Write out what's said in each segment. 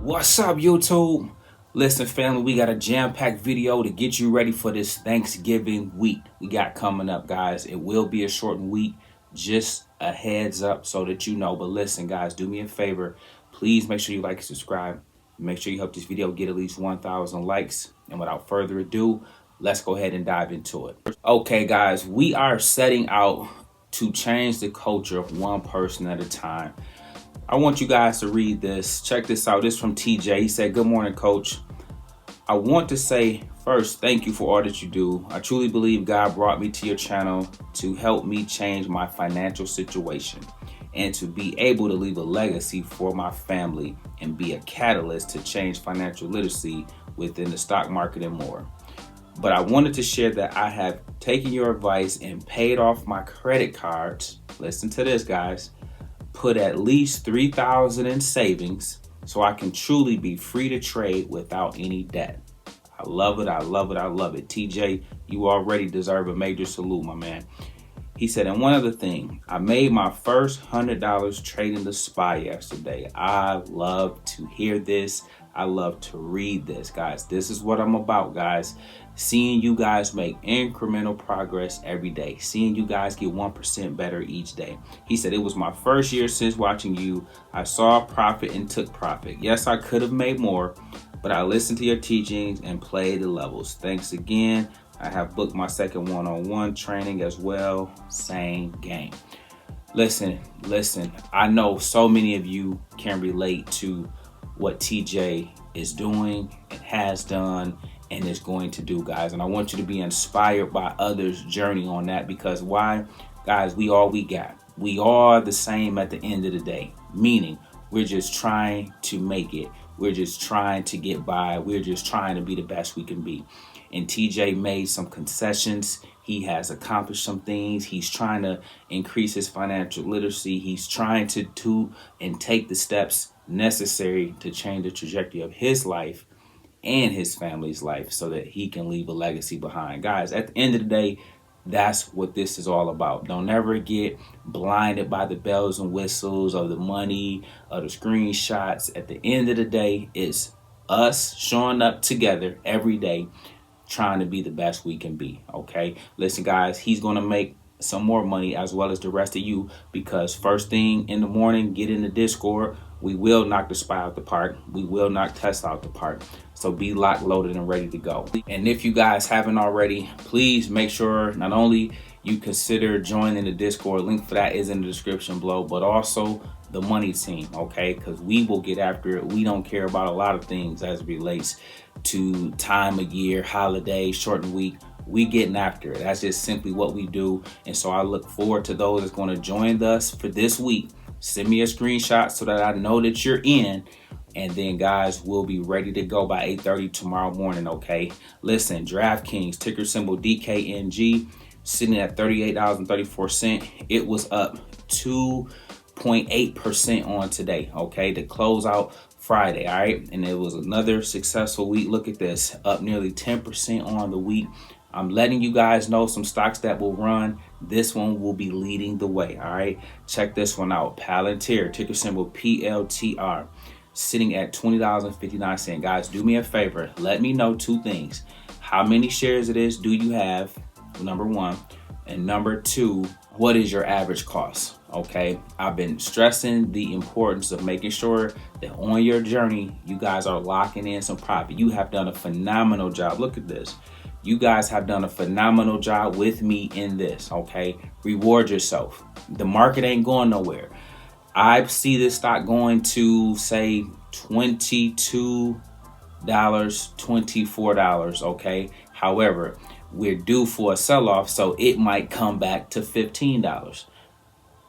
What's up, YouTube? Listen, family, we got a jam-packed video to get you ready for this Thanksgiving week we got coming up, guys. It will be a shortened week, just a heads up so that you know. But listen, guys, do me a favor. Please make sure you like and subscribe. Make sure you help this video get at least 1,000 likes. And without further ado, let's go ahead and dive into it. Okay, guys, we are setting out to change the culture of one person at a time. I want you guys to read this. Check this out. This is from TJ. He said, "Good morning, coach. I want to say first, thank you for all that you do. I truly believe God brought me to your channel to help me change my financial situation and to be able to leave a legacy for my family and be a catalyst to change financial literacy within the stock market and more. But I wanted to share that I have taken your advice and paid off my credit cards." Listen to this, guys. "Put at least $3,000 in savings so I can truly be free to trade without any debt." I love it. I love it. I love it. TJ, you already deserve a major salute, my man. He said, "And one other thing, I made my first $100 trading the SPY yesterday." I love to hear this. I love to read this, guys. This is what I'm about, guys. Seeing you guys make incremental progress every day. Seeing you guys get 1% better each day. He said, "It was my first year since watching you. I saw a profit and took profit. Yes, I could have made more, but I listened to your teachings and played the levels. Thanks again. I have booked my second one-on-one training as well. Same game." Listen. I know so many of you can relate to what TJ is doing and has done and is going to do, guys. And I want you to be inspired by others' journey on that, because why? Guys, we all we got. We are the same at the end of the day, meaning we're just trying to make it. We're just trying to get by. We're just trying to be the best we can be. And TJ made some concessions. He has accomplished some things. He's trying to increase his financial literacy. He's trying to do and take the steps necessary to change the trajectory of his life and his family's life so that he can leave a legacy behind. Guys, at the end of the day, that's what this is all about. Don't ever get blinded by the bells and whistles of the money, of the screenshots. At the end of the day, it's us showing up together every day, trying to be the best we can be, okay? Listen, guys, he's going to make some more money as well as the rest of you, because first thing in the morning, get in the Discord. We will knock the SPY out the park. We will knock Tesla out the park. So be locked, loaded, and ready to go. And if you guys haven't already, please make sure not only you consider joining the Discord, link for that is in the description below, but also the money team, okay? Because we will get after it. We don't care about a lot of things as it relates to time of year, holiday, shortened week. We getting after it. That's just simply what we do. And so I look forward to those that's going to join us for this week. Send me a screenshot so that I know that you're in. And then, guys, we'll be ready to go by 8:30 tomorrow morning, okay? Listen, DraftKings, ticker symbol DKNG, sitting at $38.34. It was up 2.8% on today, okay, to close out Friday, all right? And it was another successful week. Look at this, up nearly 10% on the week. I'm letting you guys know some stocks that will run. This one will be leading the way, all right? Check this one out. Palantir, ticker symbol PLTR, sitting at $20.59. Guys, do me a favor. Let me know two things. How many shares it is do you have, number one. And number two, what is your average cost? Okay, I've been stressing the importance of making sure that on your journey, you guys are locking in some profit. You have done a phenomenal job. Look at this. You guys have done a phenomenal job with me in this, okay? Reward yourself. The market ain't going nowhere. I see this stock going to, say, $22, $24, okay? However, we're due for a sell-off, so it might come back to $15.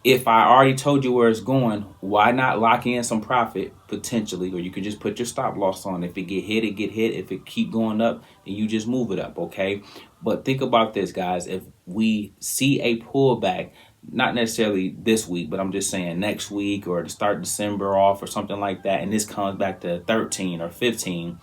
If I already told you where it's going, why not lock in some profit potentially? Or you could just put your stop loss on. If it get hit, it get hit. If it keep going up, then you just move it up, okay? But think about this, guys. If we see a pullback, not necessarily this week, but I'm just saying next week or to start December off or something like that, and this comes back to 13 or 15,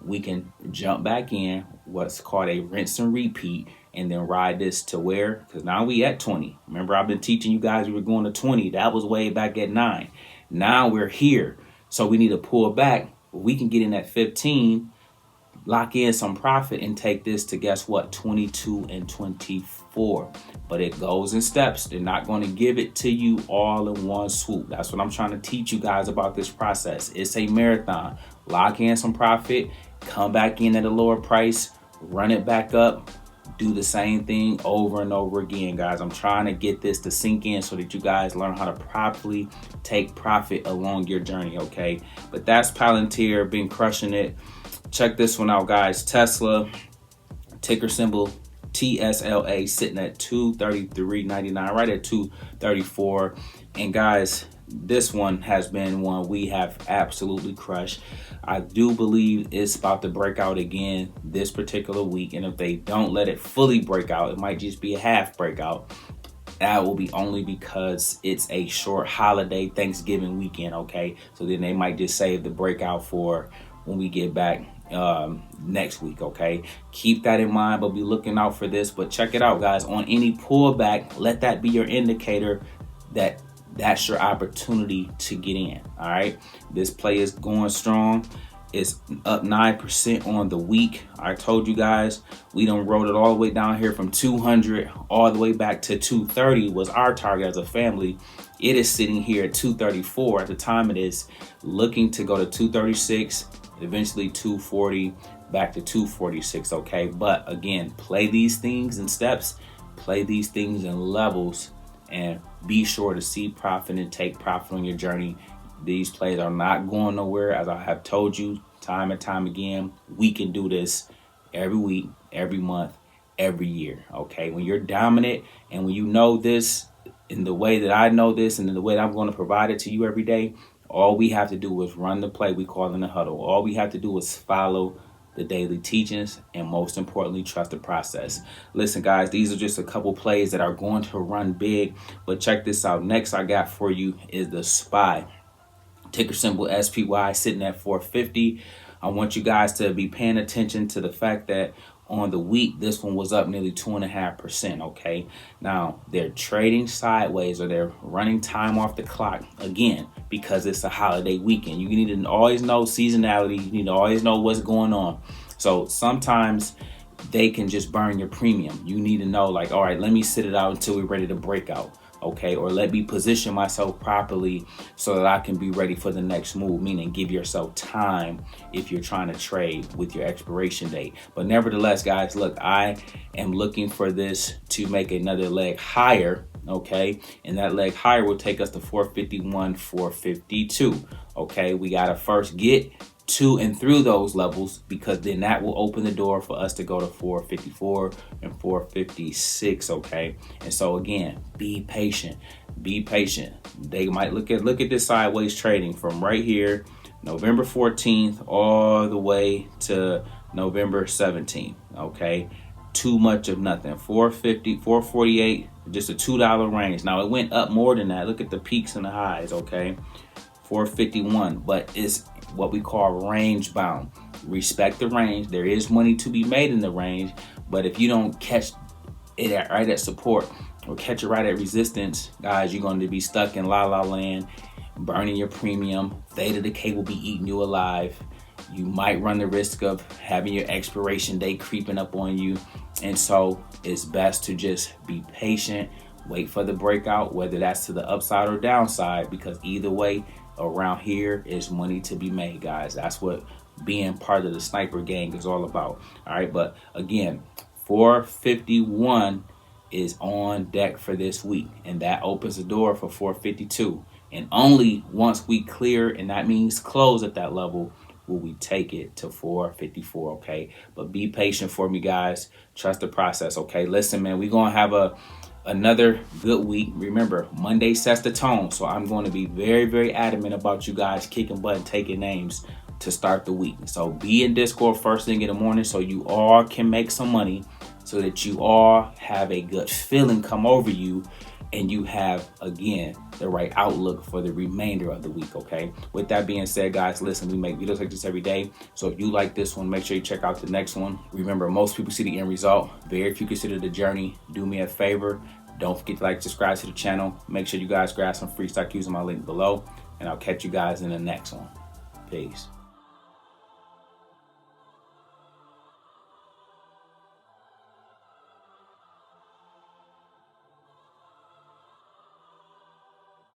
we can jump back in what's called a rinse and repeat, and then ride this to where, because now we at 20. Remember, I've been teaching you guys we were going to 20. That was way back at 9. Now we're here. So we need to pull back. We can get in at 15, lock in some profit, and take this to, guess what, 22 and 24. But it goes in steps. They're not going to give it to you all in one swoop. That's what I'm trying to teach you guys about this process. It's a marathon. Lock in some profit, come back in at a lower price, run it back up, do the same thing over and over again, guys. I'm trying to get this to sink in so that you guys learn how to properly take profit along your journey, okay? But that's Palantir, been crushing it. Check this one out, guys. Tesla, ticker symbol TSLA, sitting at 233.99, right at 234. And guys, this one has been one we have absolutely crushed. I do believe it's about to break out again this particular week. And if they don't let it fully break out, it might just be a half breakout. That will be only because it's a short holiday Thanksgiving weekend, okay? So then they might just save the breakout for when we get back next week, okay? Keep that in mind, but be looking out for this. But check it out, guys. On any pullback, let that be your indicator that that's your opportunity to get in. All right, this play is going strong. It's up 9% on the week. I told you guys we done rode it all the way down here from 200 all the way back to 230 was our target as a family. It is sitting here at 234 at the time. It is looking to go to 236, eventually 240, back to 246, okay? But again, play these things in steps, play these things in levels, and be sure to see profit and take profit on your journey. These plays are not going nowhere. As I have told you time and time again, we can do this every week, every month, every year, okay? When you're dominant and when you know this in the way that I know this and in the way that I'm going to provide it to you every day, all we have to do is run the play we call in the huddle. All we have to do is follow the daily teachings, and most importantly, trust the process. Listen, guys, these are just a couple plays that are going to run big, but check this out. Next I got for you is the SPY, ticker symbol SPY, sitting at 450. I want you guys to be paying attention to the fact that on the week, this one was up nearly 2.5%, okay? Now, they're trading sideways, or they're running time off the clock, again, because it's a holiday weekend. You need to always know seasonality. You need to always know what's going on. So sometimes they can just burn your premium. You need to know, like, all right, let me sit it out until we're ready to break out, okay? Or let me position myself properly so that I can be ready for the next move, meaning give yourself time if you're trying to trade with your expiration date. But nevertheless, guys, look, I am looking for this to make another leg higher, okay? And that leg higher will take us to 451, 452, okay? We got to first get to and through those levels, because then that will open the door for us to go to 454 and 456, okay? And so again, be patient. They might look at this sideways trading from right here, November 14th, all the way to November 17th, okay? Too much of nothing. 450, 448, just a $2 range. Now it went up more than that. Look at the peaks and the highs, okay? 451, but it's what we call range bound. Respect the range. There is money to be made in the range, but if you don't catch it right at support or catch it right at resistance, guys, you're going to be stuck in la la land, burning your premium. Theta decay will be eating you alive. You might run the risk of having your expiration date creeping up on you. And so it's best to just be patient, wait for the breakout, whether that's to the upside or downside, because either way, around here is money to be made, guys. That's what being part of the sniper gang is all about. All right, but again, 451 is on deck for this week, and that opens the door for 452. And only once we clear, and that means close at that level, will we take it to 454, okay? But be patient for me, guys. Trust the process, okay? Listen, man, we're going to have another good week. Remember, Monday sets the tone, so I'm going to be very, very adamant about you guys kicking butt and taking names to start the week. So be in Discord first thing in the morning so you all can make some money, so that you all have a good feeling come over you and you have, again, the right outlook for the remainder of the week, okay? With that being said, guys, listen, we make videos like this every day. So if you like this one, make sure you check out the next one. Remember, most people see the end result. Very few consider the journey. Do me a favor. Don't forget to like, subscribe to the channel. Make sure you guys grab some free stock using my link below. And I'll catch you guys in the next one. Peace.